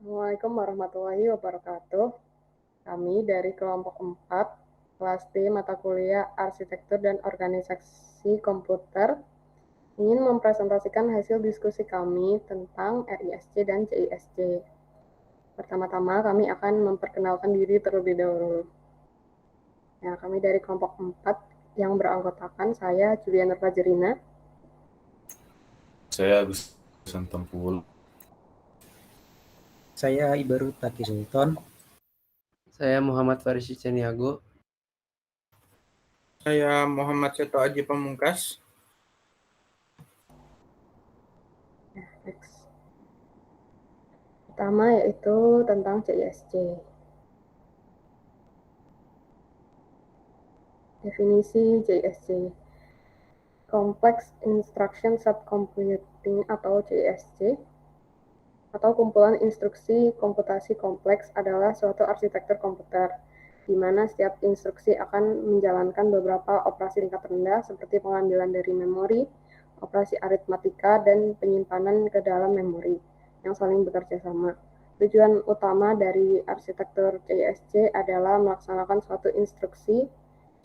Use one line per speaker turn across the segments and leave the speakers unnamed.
Assalamualaikum warahmatullahi wabarakatuh. Kami dari kelompok 4, kelas D mata kuliah Arsitektur dan Organisasi Komputer, ingin mempresentasikan hasil diskusi kami tentang RISC dan CISC. Pertama-tama kami akan memperkenalkan diri terlebih dahulu. Ya, kami dari kelompok 4 yang beranggotakan saya Juliana Fajerina.
Saya Agus Santompul.
Saya Ibaru Taki Sultan.
Saya Muhammad Farisi Ceniago.
Saya Muhammad Seto Aji Pamungkas.
Next. Pertama yaitu tentang CISC. Definisi CISC. Complex Instruction Subcomputing atau CISC atau kumpulan instruksi komputasi kompleks adalah suatu arsitektur komputer di mana setiap instruksi akan menjalankan beberapa operasi tingkat rendah seperti pengambilan dari memori, operasi aritmatika, dan penyimpanan ke dalam memori yang saling bekerja sama. Tujuan utama dari arsitektur CISC adalah melaksanakan suatu instruksi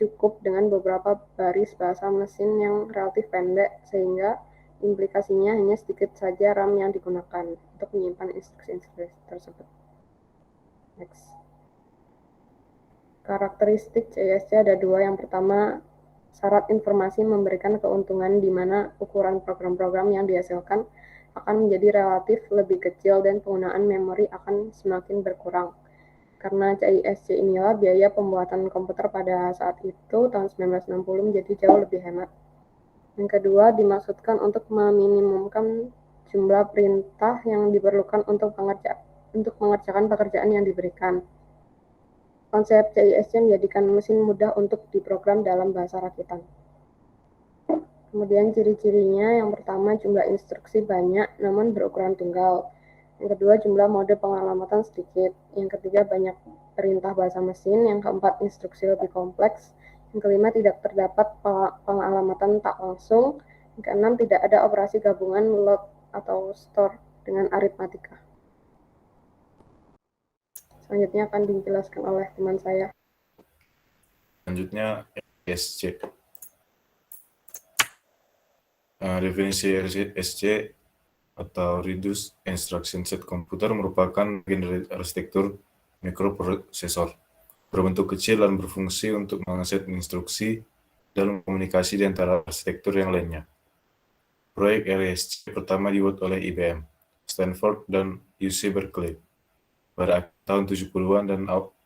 cukup dengan beberapa baris bahasa mesin yang relatif pendek sehingga implikasinya hanya sedikit saja RAM yang digunakan untuk menyimpan instruksi-instruksi tersebut. Next. Karakteristik CISC ada dua. Yang pertama, syarat informasi memberikan keuntungan di mana ukuran program-program yang dihasilkan akan menjadi relatif lebih kecil dan penggunaan memori akan semakin berkurang. Karena CISC inilah biaya pembuatan komputer pada saat itu, tahun 1960, menjadi jauh lebih hemat. Yang kedua, dimaksudkan untuk meminimumkan jumlah perintah yang diperlukan untuk mengerjakan pekerjaan yang diberikan. Konsep CISC menjadikan mesin mudah untuk diprogram dalam bahasa rakitan. Kemudian ciri-cirinya, yang pertama jumlah instruksi banyak namun berukuran tunggal. Yang kedua, jumlah mode pengalamatan sedikit. Yang ketiga, banyak perintah bahasa mesin. Yang keempat, instruksi lebih kompleks. Yang kelima, tidak terdapat pengalamatan tak langsung. Yang keenam, tidak ada operasi gabungan load atau store dengan aritmatika. Selanjutnya akan dijelaskan oleh teman saya.
Selanjutnya RISC. Definisi RISC atau Reduced Instruction Set Computer merupakan bagian dari arsitektur mikroprosesor berbentuk kecil dan berfungsi untuk mengakses instruksi dalam komunikasi di antara arsitektur yang lainnya. Proyek RISC pertama dibuat oleh IBM, Stanford, dan UC Berkeley pada tahun 70-an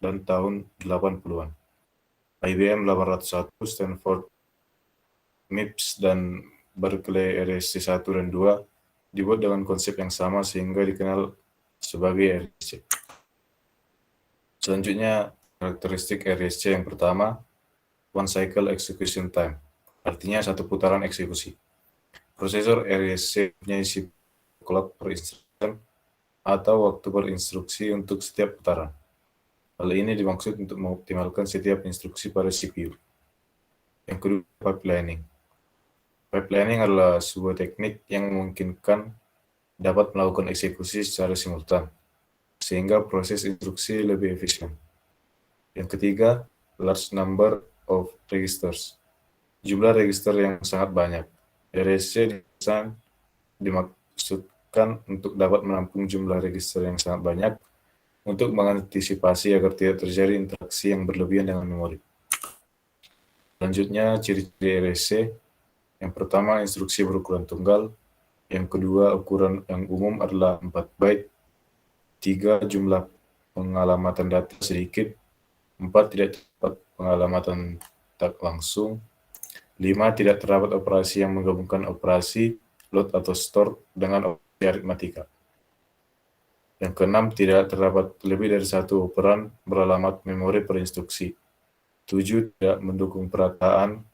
dan tahun 80-an. IBM 801, Stanford MIPS, dan Berkeley RISC 1 dan 2 dibuat dengan konsep yang sama sehingga dikenal sebagai RISC. Selanjutnya, karakteristik RISC yang pertama, one cycle execution time, artinya satu putaran eksekusi. Prosesor RISC punya isi clock per instruction atau waktu per instruksi untuk setiap putaran. Hal ini dimaksud untuk mengoptimalkan setiap instruksi pada CPU. Yang kedua, pipelining. Pipelining adalah sebuah teknik yang memungkinkan dapat melakukan eksekusi secara simultan, sehingga proses instruksi lebih efisien. Yang ketiga, large number of registers. Jumlah register yang sangat banyak. RISC dimaksudkan untuk dapat menampung jumlah register yang sangat banyak untuk mengantisipasi agar tidak terjadi interaksi yang berlebihan dengan memori. Selanjutnya, ciri-ciri RISC. Yang pertama, instruksi berukuran tunggal. Yang kedua, ukuran yang umum adalah 4 byte. 3, jumlah pengalamatan data sedikit. 4, tidak terdapat pengalamatan tak langsung. 5, tidak terdapat operasi yang menggabungkan operasi load atau store dengan operasi aritmatika. Yang keenam, tidak terdapat lebih dari satu operan beralamat memori per instruksi. 7, tidak mendukung perataan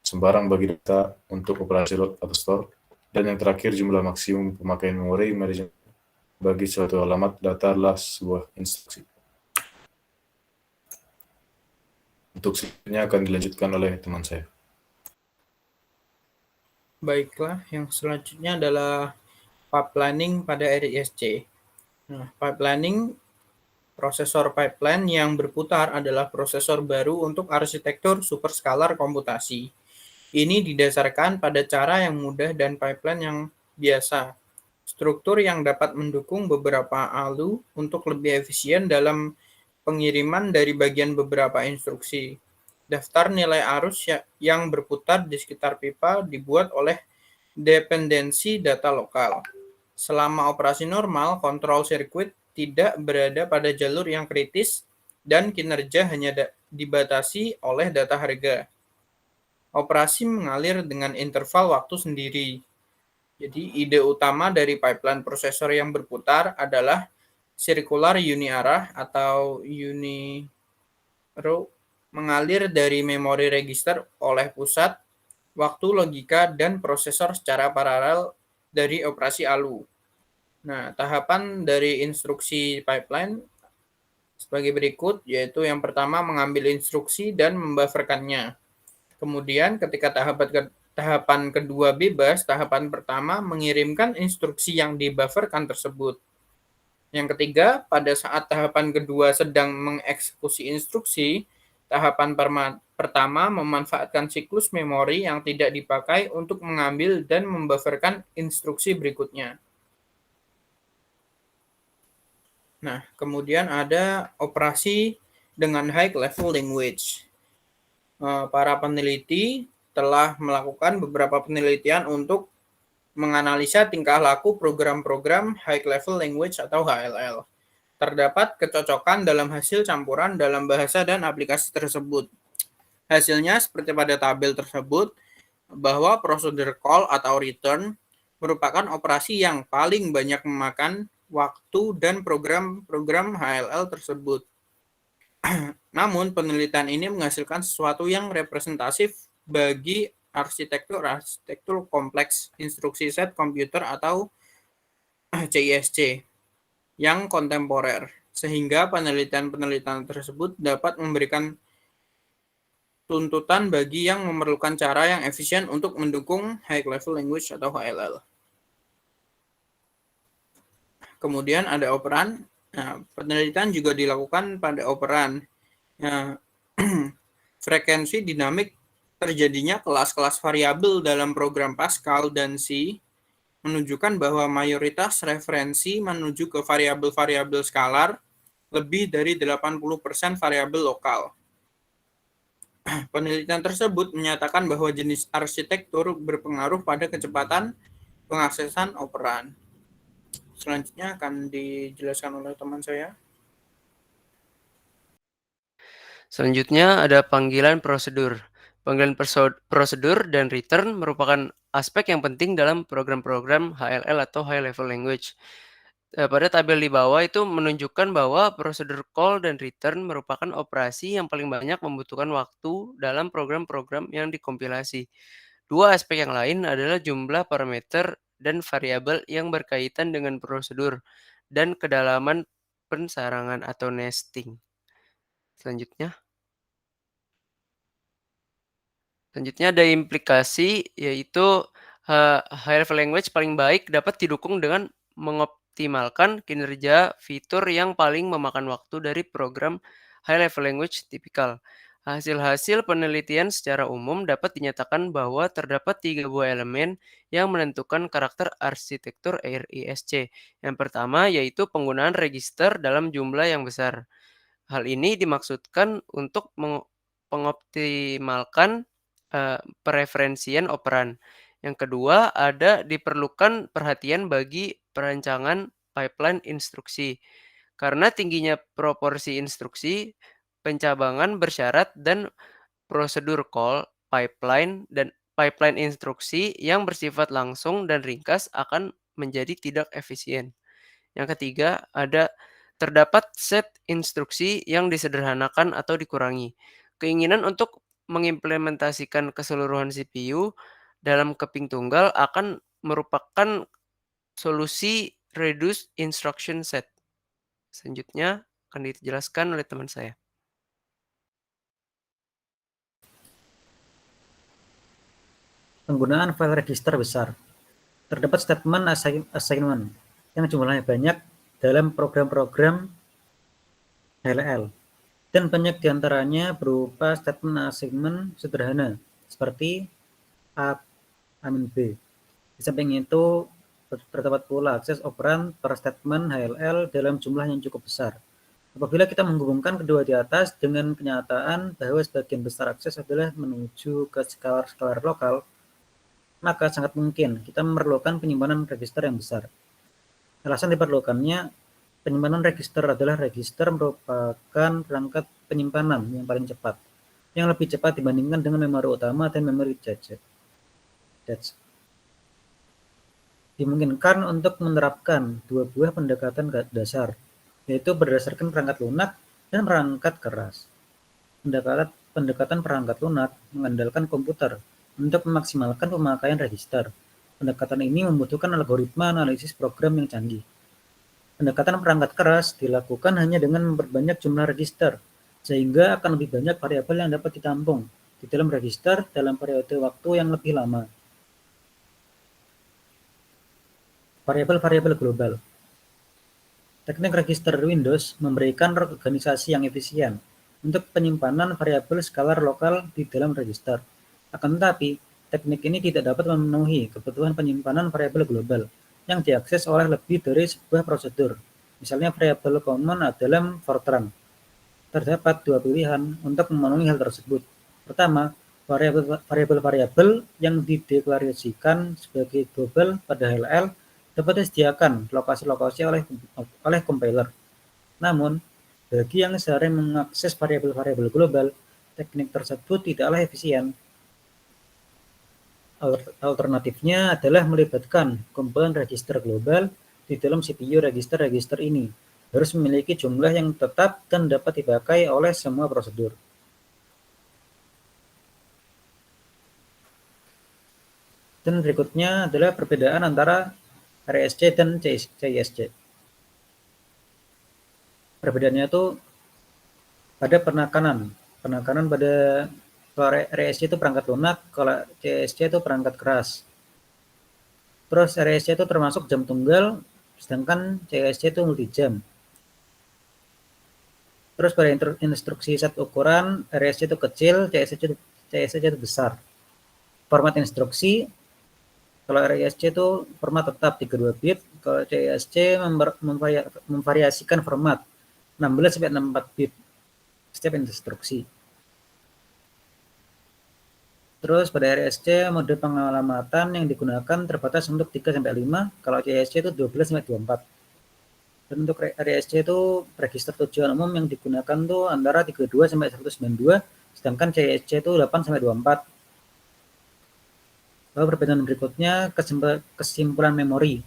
sembarang bagi data untuk operasi load atau store. Dan yang terakhir, jumlah maksimum pemakaian memori bagi suatu alamat data adalah sebuah instruksi. Untuk selanjutnya akan dilanjutkan oleh teman saya.
Baiklah, yang selanjutnya adalah pipelining pada RISC. Nah, pipelining, prosesor pipeline yang berputar adalah prosesor baru untuk arsitektur superskalar komputasi. Ini didasarkan pada cara yang mudah dan pipeline yang biasa. Struktur yang dapat mendukung beberapa ALU untuk lebih efisien dalam pengiriman dari bagian beberapa instruksi. Daftar nilai arus yang berputar di sekitar pipa dibuat oleh dependensi data lokal. Selama operasi normal, kontrol sirkuit tidak berada pada jalur yang kritis dan kinerja hanya dibatasi oleh data harga. Operasi mengalir dengan interval waktu sendiri. Jadi ide utama dari pipeline prosesor yang berputar adalah circular uniarah atau unirow, mengalir dari memori register oleh pusat, waktu logika, dan prosesor secara paralel dari operasi ALU. Nah, tahapan dari instruksi pipeline sebagai berikut, yaitu yang pertama mengambil instruksi dan membufferkannya. Kemudian ketika tahapan kedua bebas, tahapan pertama mengirimkan instruksi yang dibufferkan tersebut. Yang ketiga, pada saat tahapan kedua sedang mengeksekusi instruksi, tahapan pertama memanfaatkan siklus memori yang tidak dipakai untuk mengambil dan membufferkan instruksi berikutnya. Nah, kemudian ada operasi dengan high level language. Para peneliti telah melakukan beberapa penelitian untuk menganalisa tingkah laku program-program high level language atau HLL. Terdapat kecocokan dalam hasil campuran dalam bahasa dan aplikasi tersebut. Hasilnya seperti pada tabel tersebut, bahwa prosedur call atau return merupakan operasi yang paling banyak memakan waktu dan program-program HLL tersebut. Namun, penelitian ini menghasilkan sesuatu yang representatif bagi arsitektur kompleks instruksi set komputer atau CISC yang kontemporer, sehingga penelitian-penelitian tersebut dapat memberikan tuntutan bagi yang memerlukan cara yang efisien untuk mendukung high level language atau HLL. Kemudian ada operan. Nah, penelitian juga dilakukan pada operan. Nah, frekuensi dinamik terjadinya kelas-kelas variabel dalam program Pascal dan C menunjukkan bahwa mayoritas referensi menuju ke variabel-variabel skalar, lebih dari 80% variabel lokal. Penelitian tersebut menyatakan bahwa jenis arsitektur berpengaruh pada kecepatan pengaksesan operan. Selanjutnya akan dijelaskan oleh teman saya.
Selanjutnya ada panggilan prosedur. Panggilan prosedur dan return merupakan aspek yang penting dalam program-program HLL atau High Level Language. Pada tabel di bawah itu menunjukkan bahwa prosedur call dan return merupakan operasi yang paling banyak membutuhkan waktu dalam program-program yang dikompilasi. Dua aspek yang lain adalah jumlah parameter dan variabel yang berkaitan dengan prosedur dan kedalaman pensarangan atau nesting. Selanjutnya ada implikasi, yaitu high level language paling baik dapat didukung dengan mengoptimalkan kinerja fitur yang paling memakan waktu dari program high level language tipikal. Hasil-hasil penelitian secara umum dapat dinyatakan bahwa terdapat 3 buah elemen yang menentukan karakter arsitektur RISC. Yang pertama yaitu penggunaan register dalam jumlah yang besar. Hal ini dimaksudkan untuk mengoptimalkan pereferensian operan. Yang kedua, ada diperlukan perhatian bagi perancangan pipeline instruksi. Karena tingginya proporsi instruksi, pencabangan bersyarat dan prosedur call, pipeline, dan pipeline instruksi yang bersifat langsung dan ringkas akan menjadi tidak efisien. Yang ketiga, terdapat set instruksi yang disederhanakan atau dikurangi. Keinginan untuk mengimplementasikan keseluruhan CPU dalam keping tunggal akan merupakan solusi reduced instruction set. Selanjutnya akan dijelaskan oleh teman saya.
Penggunaan file register besar. Terdapat statement assignment yang jumlahnya banyak dalam program-program HLL, dan banyak diantaranya berupa statement assignment sederhana seperti A min B. Di samping itu, terdapat pula akses operan per statement HLL dalam jumlah yang cukup besar. Apabila kita menghubungkan kedua di atas dengan kenyataan bahwa sebagian besar akses adalah menuju ke skalar lokal, maka sangat mungkin kita memerlukan penyimpanan register yang besar. Alasan diperlukannya, penyimpanan register adalah register merupakan perangkat penyimpanan yang paling cepat, yang lebih cepat dibandingkan dengan memori utama dan memori cache. Dimungkinkan untuk menerapkan dua buah pendekatan dasar, yaitu berdasarkan perangkat lunak dan perangkat keras. Pendekatan perangkat lunak mengandalkan komputer untuk memaksimalkan pemakaian register. Pendekatan ini membutuhkan algoritma analisis program yang canggih. Pendekatan perangkat keras dilakukan hanya dengan memperbanyak jumlah register, sehingga akan lebih banyak variabel yang dapat ditampung di dalam register dalam periode waktu yang lebih lama. Variabel-variabel global. Teknik register Windows memberikan organisasi yang efisien untuk penyimpanan variabel skalar lokal di dalam register. Akan tetapi, teknik ini tidak dapat memenuhi kebutuhan penyimpanan variabel global yang diakses oleh lebih dari sebuah prosedur. Misalnya variabel common dalam Fortran. Terdapat dua pilihan untuk memenuhi hal tersebut. Pertama, variabel-variabel yang dideklarasikan sebagai global pada HLL dapat disediakan lokasi-lokasi oleh compiler. Namun, bagi yang sering mengakses variabel-variabel global, teknik tersebut tidaklah efisien. Alternatifnya adalah melibatkan komponen register global di dalam CPU register ini. Harus memiliki jumlah yang tetap dan dapat dipakai oleh semua prosedur. Dan berikutnya adalah perbedaan antara RSC dan CISC. Perbedaannya itu pada penekanan. Penekanan pada kalau RSC itu perangkat lunak, kalau CISC itu perangkat keras. Terus RSC itu termasuk jam tunggal, sedangkan CISC itu multi jam. Terus pada instruksi set ukuran, RSC itu kecil, CISC itu besar. Format instruksi, kalau RISC itu format tetap 32 bit, kalau CISC memvariasikan format 16-64 bit setiap instruksi. Terus pada RISC mode pengalamatan yang digunakan terbatas untuk 3-5, kalau CISC itu 12-24. Dan untuk RISC itu register tujuan umum yang digunakan tuh antara 32-192, sedangkan CISC itu 8-24. Lalu perbedaan berikutnya kesimpulan memori.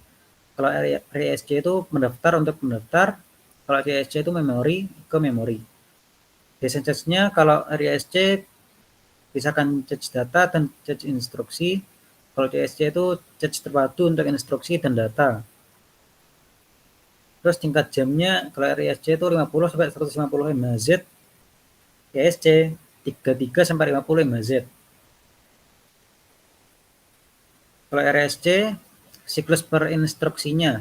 Kalau RISC itu mendaftar untuk mendaftar, kalau CISC itu memori ke memori. Desain cache-nya kalau RISC pisahkan cache data dan cache instruksi. Kalau CISC itu cache terpadu untuk instruksi dan data. Terus tingkat jamnya kalau RISC itu 50-150 MHz, CISC 33-50 MHz. Kalau RSC, siklus per instruksinya,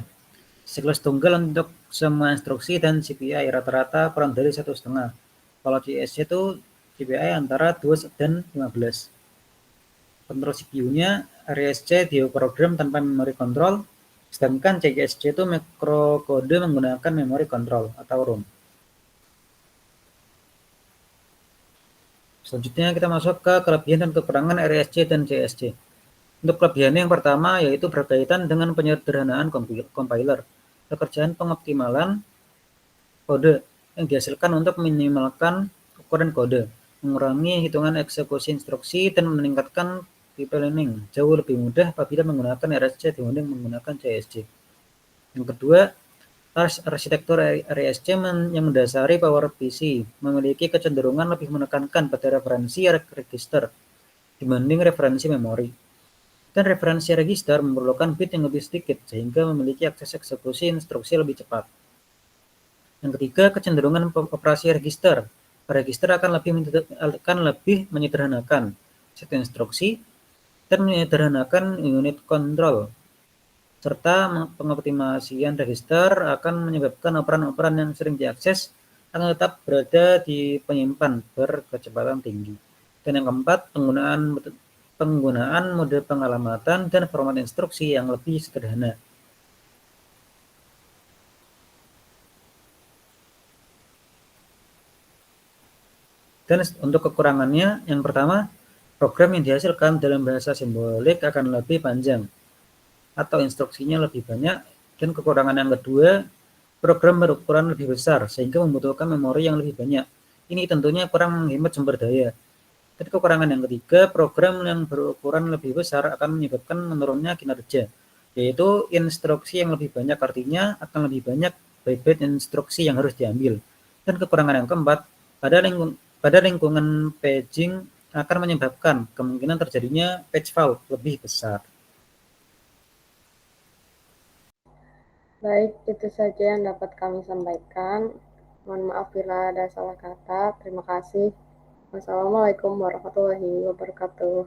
siklus tunggal untuk semua instruksi dan CPI rata-rata kurang dari 1,5. Kalau CISC itu CPI antara 2 dan 15. Kontrol CPU-nya, RSC dioprogram tanpa memori kontrol, sedangkan CISC itu mikrokode menggunakan memori kontrol atau ROM. Selanjutnya kita masuk ke kelebihan dan kekurangan RSC dan CISC. Untuk kelebihannya yang pertama yaitu berkaitan dengan penyederhanaan compiler. Pekerjaan pengoptimalan kode yang dihasilkan untuk meminimalkan ukuran kode, mengurangi hitungan eksekusi instruksi, dan meningkatkan pipelining jauh lebih mudah apabila menggunakan RSC dibanding menggunakan CISC. Yang kedua, arsitektur RSC yang mendasari PowerPC memiliki kecenderungan lebih menekankan pada referensi register dibanding referensi memori. Dan referensi register memerlukan bit yang lebih sedikit sehingga memiliki akses eksekusi instruksi lebih cepat. Yang ketiga, kecenderungan operasi register. Register akan lebih menyederhanakan set instruksi dan menyederhanakan unit kontrol. serta pengoptimasian register akan menyebabkan operan-operan yang sering diakses akan tetap berada di penyimpan berkecepatan tinggi. Dan yang keempat, penggunaan mode pengalamatan dan format instruksi yang lebih sederhana. Dan untuk kekurangannya, yang pertama, program yang dihasilkan dalam bahasa simbolik akan lebih panjang atau instruksinya lebih banyak. Dan kekurangan yang kedua, program berukuran lebih besar sehingga membutuhkan memori yang lebih banyak. Ini tentunya kurang menghemat sumber daya. Dan kekurangan yang ketiga, program yang berukuran lebih besar akan menyebabkan menurunnya kinerja, yaitu instruksi yang lebih banyak artinya akan lebih banyak byte instruksi yang harus diambil. Dan kekurangan yang keempat, pada lingkungan paging akan menyebabkan kemungkinan terjadinya page fault lebih besar.
Baik, itu saja yang dapat kami sampaikan. Mohon maaf bila ada salah kata. Terima kasih. Wassalamualaikum warahmatullahi wabarakatuh.